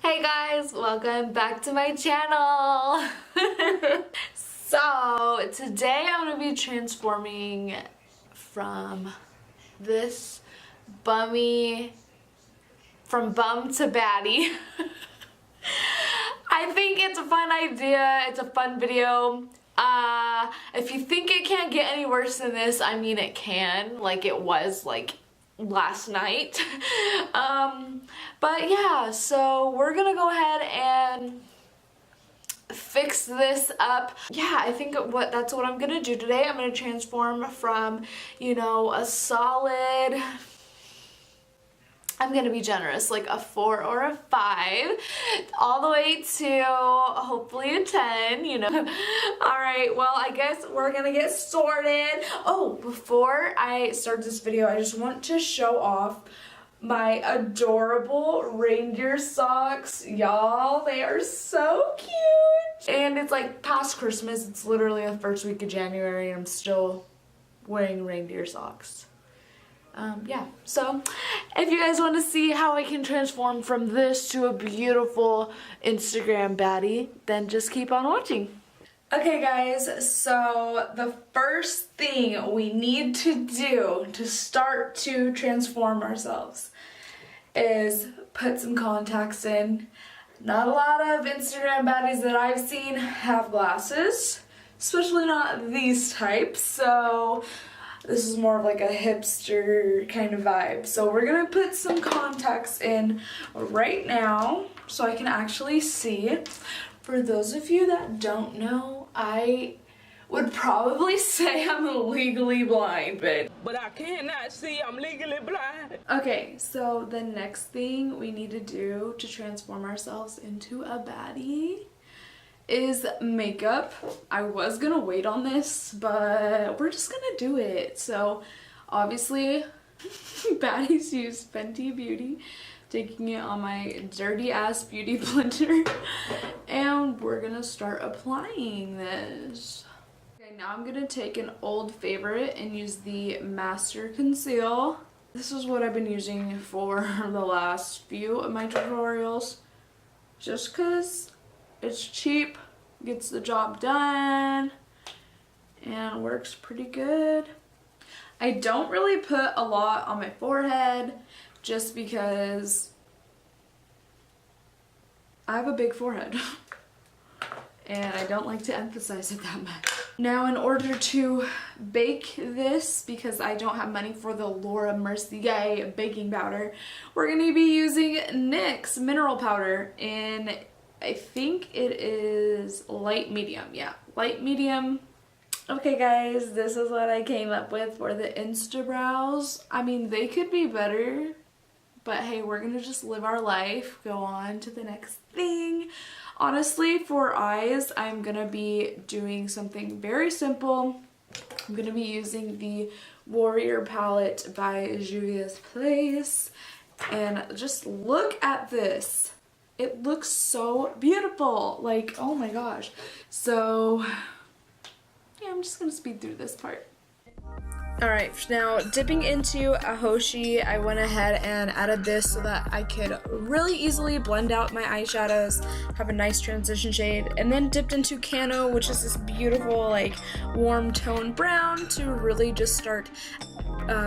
Hey guys, welcome back to my channel. So today I'm going to be transforming from this from bum to baddie. I think it's a fun idea, it's a fun video. If you think it can't get any worse than this, I mean it can, like it was like last night. But yeah, so we're gonna go ahead and fix this up. Yeah, I think that's what I'm gonna do today. I'm gonna transform from, you know, a solid, I'm gonna be generous, like a 4 or a 5, all the way to hopefully a 10, you know. Alright, well, I guess we're gonna get started. Oh, before I start this video, I just want to show off my adorable reindeer socks. Y'all, they are so cute. And it's like past Christmas, it's literally the first week of January, and I'm still wearing reindeer socks. Yeah, so if you guys want to see how I can transform from this to a beautiful Instagram baddie, then just keep on watching. Okay guys, so the first thing we need to do to start to transform ourselves is put some contacts in. Not a lot of Instagram baddies that I've seen have glasses, especially not these types, so this is more of like a hipster kind of vibe. So we're gonna put some contacts in right now so I can actually see. For those of you that don't know, I would probably say I'm legally blind, but I cannot see, I'm legally blind. Okay, so the next thing we need to do to transform ourselves into a baddie is makeup. I was gonna wait on this, but we're just gonna do it. So obviously baddies use Fenty Beauty, taking it on my dirty ass beauty blender, and we're gonna start applying this. Okay, now I'm gonna take an old favorite and use the Master Conceal. This is what I've been using for the last few of my tutorials, just cause it's cheap, gets the job done, and works pretty good. I don't really put a lot on my forehead just because I have a big forehead and I don't like to emphasize it that much. Now, in order to bake this, because I don't have money for the Laura Mercier baking powder, we're going to be using NYX mineral powder in, I think it is light medium. Yeah, light medium. Okay guys, this is what I came up with for the Insta brows. I mean, they could be better, but hey, we're gonna just live our life, go on to the next thing. Honestly, for eyes, I'm gonna be doing something very simple. I'm gonna be using the Warrior palette by Juvia's Place, and just look at this. It looks so beautiful, like, oh my gosh. So yeah, I'm just gonna speed through this part. Alright, now dipping into a Hoshi, I went ahead and added this so that I could really easily blend out my eyeshadows, have a nice transition shade, and then dipped into Cano, which is this beautiful like warm tone brown, to really just start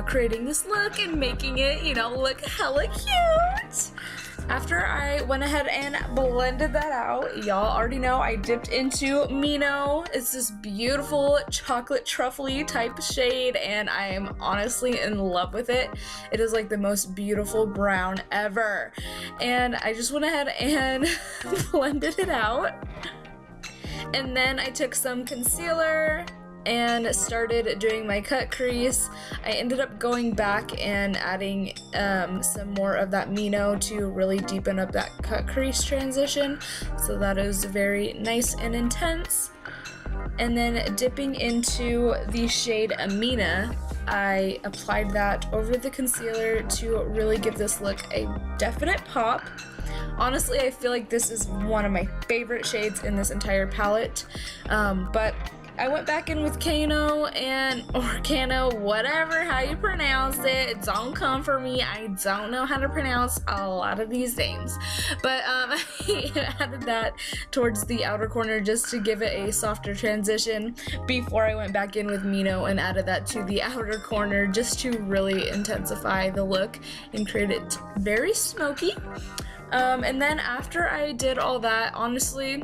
creating this look and making it, you know, look hella cute. After I went ahead and blended that out, y'all already know I dipped into Mino. It's this beautiful chocolate truffle-y type shade, and I am honestly in love with it. It is like the most beautiful brown ever. And I just went ahead and blended it out. And then I took some concealer and started doing my cut crease. I ended up going back and adding some more of that Mino to really deepen up that cut crease transition, so that is very nice and intense. And then dipping into the shade Amina, I applied that over the concealer to really give this look a definite pop. Honestly, I feel like this is one of my favorite shades in this entire palette, but I went back in with Kano or Kano, whatever, how you pronounce it. Don't come for me. I don't know how to pronounce a lot of these names. But I added that towards the outer corner just to give it a softer transition before I went back in with Mino and added that to the outer corner just to really intensify the look and create it very smoky. And then after I did all that, honestly,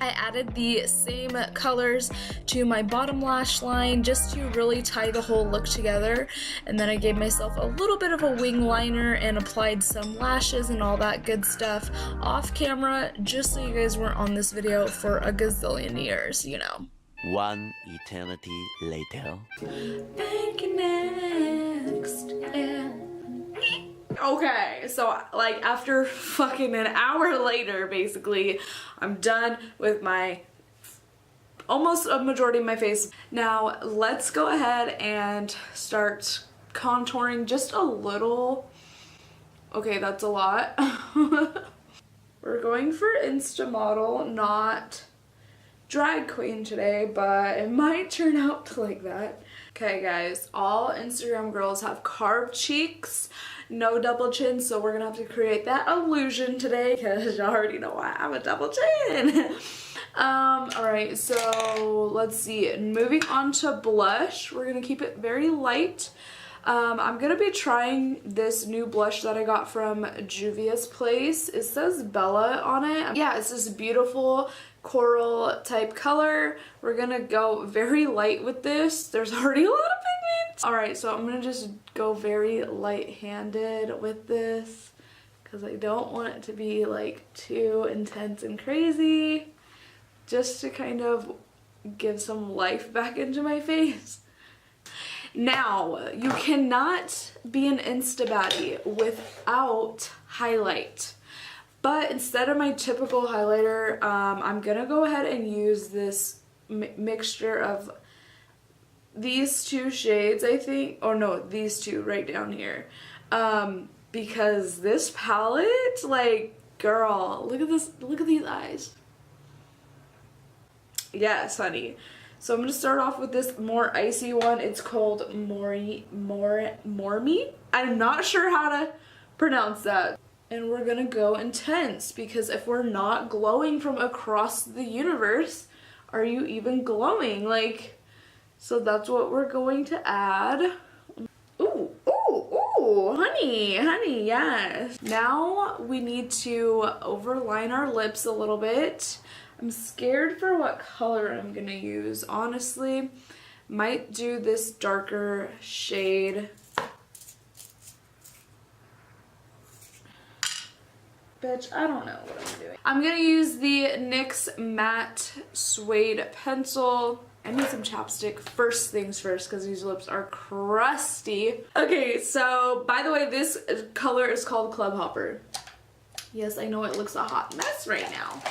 I added the same colors to my bottom lash line just to really tie the whole look together. And then I gave myself a little bit of a wing liner and applied some lashes and all that good stuff off camera, just so you guys weren't on this video for a gazillion years, you know. One eternity later. Thank you, next. Yeah. Okay, so like after fucking an hour later, basically, I'm done with my almost a majority of my face. Now let's go ahead and start contouring just a little. Okay, that's a lot. We're going for Insta model, not drag queen today, but it might turn out like that. Okay guys, all Instagram girls have carved cheeks, no double chin, so we're gonna have to create that illusion today because you already know I have a double chin. Alright, so let's see. Moving on to blush, we're gonna keep it very light. I'm gonna be trying this new blush that I got from Juvia's place. It says Bella on it. Yeah, it's this beautiful coral type color. We're gonna go very light with this. There's already a lot of pigment. Alright, so I'm gonna just go very light-handed with this because I don't want it to be like too intense and crazy, just to kind of give some life back into my face. Now, you cannot be an Insta baddie without highlight. But instead of my typical highlighter, I'm gonna go ahead and use this mixture of these two shades, I think. Oh no, these two right down here. Because this palette, like, girl, look at this, look at these eyes. Yes, honey. So I'm gonna start off with this more icy one. It's called Mormi. I'm not sure how to pronounce that. And we're gonna go intense because if we're not glowing from across the universe, are you even glowing? Like, so that's what we're going to add. Ooh, ooh, ooh, honey, honey, yes. Now we need to overline our lips a little bit. I'm scared for what color I'm gonna use. Honestly, might do this darker shade. Bitch, I don't know what I'm doing. I'm gonna use the NYX Matte Suede pencil. I need some chapstick first things first because these lips are crusty. Okay, so by the way, this color is called Club Hopper. Yes, I know it looks a hot mess right now.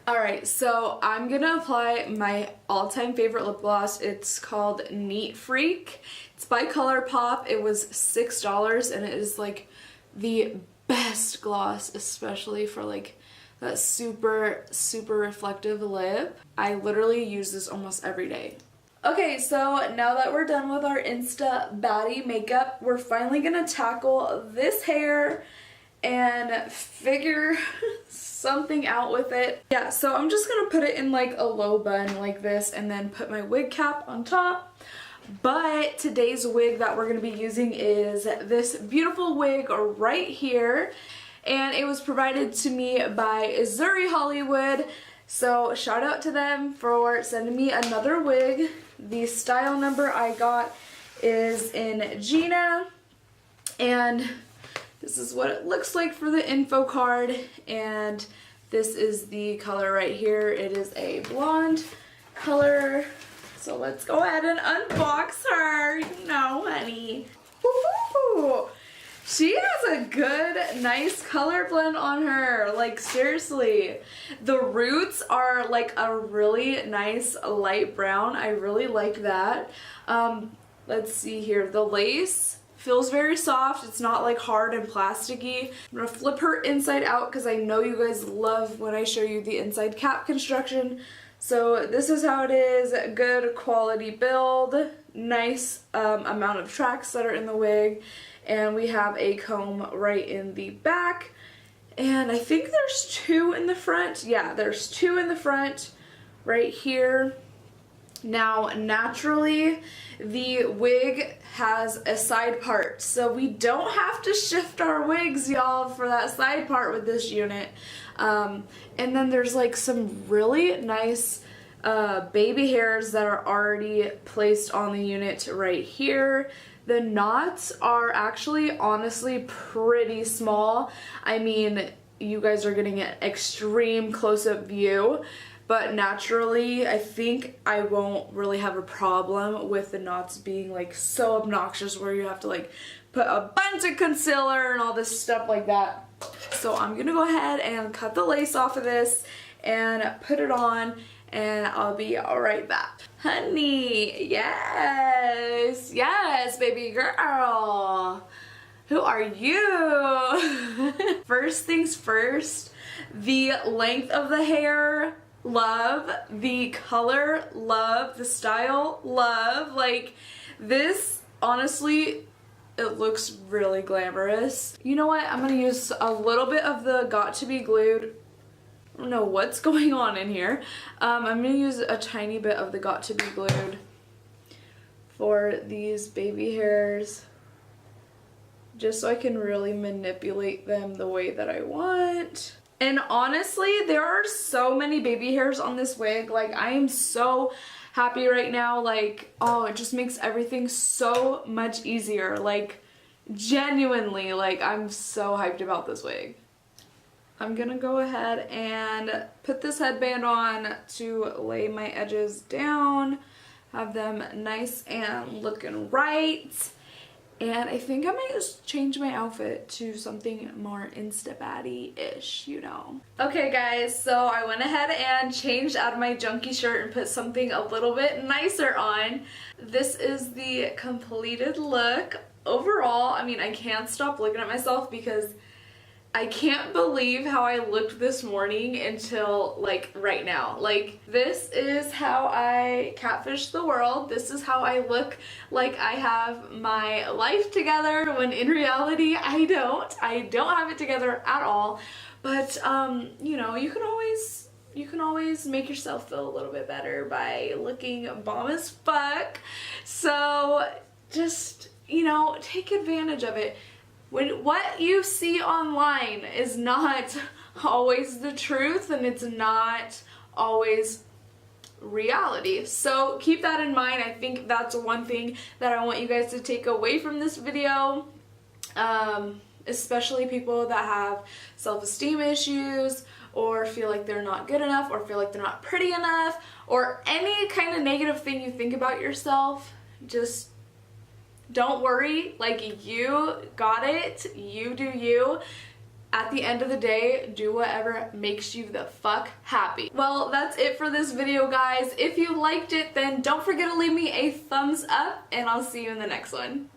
Alright, so I'm gonna apply my all-time favorite lip gloss. It's called Neat Freak. It's by ColourPop. It was $6 and it is like the best gloss, especially for like that super reflective lip. I literally use this almost every day. Okay, so now that we're done with our Insta baddie makeup, we're finally gonna tackle this hair and figure something out with it. Yeah, so I'm just gonna put it in like a low bun like this and then put my wig cap on top. But today's wig that we're going to be using is this beautiful wig right here. And it was provided to me by Zury Hollywood. So shout out to them for sending me another wig. The style number I got is in Gina. And this is what it looks like for the info card. And this is the color right here. It is a blonde color. So let's go ahead and unbox her, you know, honey. Woo-hoo! She has a good, nice color blend on her. Like, seriously. The roots are like a really nice light brown. I really like that. Let's see here. The lace feels very soft. It's not like hard and plasticky. I'm gonna flip her inside out because I know you guys love when I show you the inside cap construction. So this is how it is. Good quality build, nice amount of tracks that are in the wig, and we have a comb right in the back, and I think there's 2 in the front. Yeah, there's 2 in the front right here. Now naturally the wig has a side part, so we don't have to shift our wigs, y'all, for that side part with this unit. And then there's like some really nice baby hairs that are already placed on the unit right here. The knots are actually honestly pretty small. I mean, you guys are getting an extreme close-up view, but naturally I think I won't really have a problem with the knots being like so obnoxious where you have to like put a bunch of concealer and all this stuff like that. So I'm gonna go ahead and cut the lace off of this and put it on, and I'll be right back. Honey, yes, yes, baby girl. Who are you? First things first, the length of the hair, love. The color, love. The style, love. Like, this, honestly, it looks really glamorous. You know what? I'm gonna use a little bit of the Got To Be Glued. I don't know what's going on in here. I'm gonna use a tiny bit of the Got To Be Glued for these baby hairs, just so I can really manipulate them the way that I want. And honestly, there are so many baby hairs on this wig. Like, I am so happy right now. Like, oh, it just makes everything so much easier. Like, genuinely, like, I'm so hyped about this wig. I'm gonna go ahead and put this headband on to lay my edges down, have them nice and looking right. And I think I might just change my outfit to something more Insta baddie-ish, you know. Okay guys, so I went ahead and changed out of my junky shirt and put something a little bit nicer on. This is the completed look. Overall, I mean, I can't stop looking at myself because I can't believe how I looked this morning until like right now. Like, this is how I catfish the world. This is how I look like I have my life together, when in reality I don't. I don't have it together at all. But you know, you can always make yourself feel a little bit better by looking bomb as fuck. So just, you know, take advantage of it. When what you see online is not always the truth, and it's not always reality. So keep that in mind. I think that's one thing that I want you guys to take away from this video, especially people that have self-esteem issues, or feel like they're not good enough, or feel like they're not pretty enough, or any kind of negative thing you think about yourself. Just don't worry, like, you got it, you do you. At the end of the day, do whatever makes you the fuck happy. Well, that's it for this video, guys. If you liked it, then don't forget to leave me a thumbs up, and I'll see you in the next one.